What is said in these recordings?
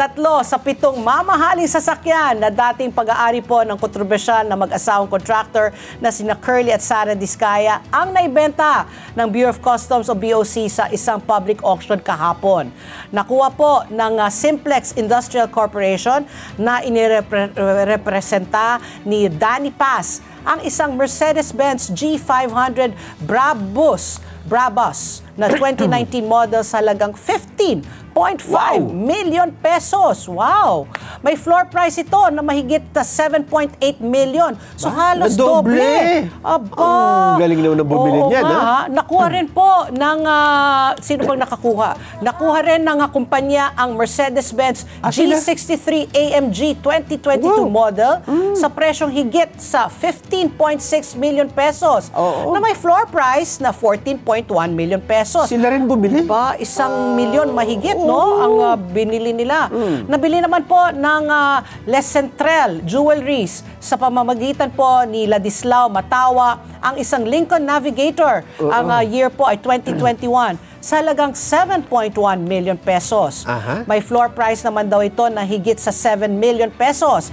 3 sa 7 mamahaling sasakyan na dating pag-aari po ng kontrobersyal na mag-asawang contractor na sina Curly at Sara Diskaya ang naibenta ng Bureau of Customs o BOC sa isang public auction kahapon. Nakuha po ng Simplex Industrial Corporation na inirepresenta ni Danny Paz ang isang Mercedes-Benz G500 Brabus na 2019 model sa halagang 15.5 million pesos. Wow! May floor price ito na mahigit 7.8 million. So halos doble. Aba! Ang galing naman na bumili niyan. Nakuha rin po ng, sino bang nakakuha? Nakuha rin ng kumpanya ang Mercedes-Benz G63 AMG 2022 model sa presyong higit sa 15.6 million pesos na may floor price na 14.1 million pesos. Sila rin bumili? Diba? 1 milyon mahigit, no? Ang binili nila. Nabili naman po ng Les Centrel Jewelries sa pamamagitan po ni Ladislao Matawa ang isang Lincoln Navigator. Ang year po ay 2021 sa halagang 7.1 million pesos. May floor price naman daw ito na higit sa 7 million pesos.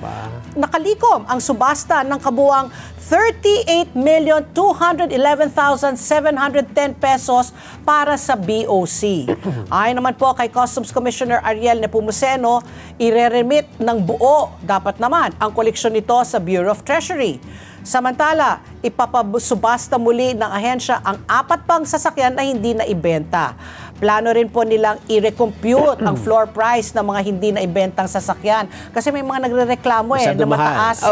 Nakalikom ang subasta ng kabuang 38,211,710 pesos para sa BOC. Ayon naman po kay Customs Commissioner Ariel Nepomuceno, ireremit ng buo dapat naman ang koleksyon nito sa Bureau of Treasury. Samantala, ipapasubasta muli ng ahensya ang 4 pang sasakyan na hindi na ibenta. Plano rin po nilang i-recompute ang floor price ng mga hindi na ibentang sasakyan. Kasi may mga nagrereklamo na mataas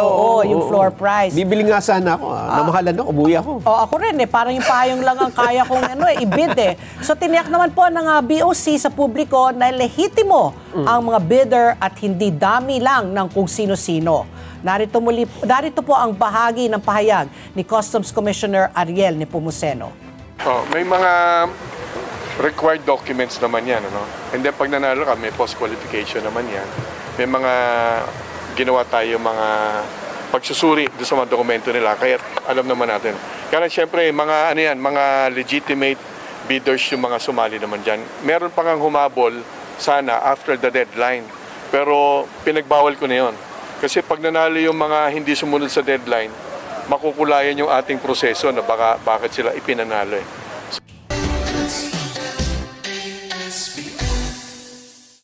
yung floor price. Bibili nga sana ako. Namahalan ako, umuwi ako. Ako rin parang yung payong lang ang kaya kong i-bid So tiniyak naman po ng BOC sa publiko na lehitimo ang mga bidder at hindi dami lang ng kung sino-sino. Narito po ang bahagi ng pahayag ni Customs Commissioner Ariel Nepomuceno. May mga required documents naman yan. And then pag nanalo ka, may post-qualification naman yan. May mga ginawa tayo mga pagsusuri doon sa mga dokumento nila. Kaya alam naman natin. Kaya siyempre, mga legitimate bidders yung mga sumali naman dyan. Meron pa ngang humabol sana after the deadline. Pero pinagbawal ko na yun. Kasi pag nanalo yung mga hindi sumunod sa deadline, makukulayan yung ating proseso na bakit sila ipinanalo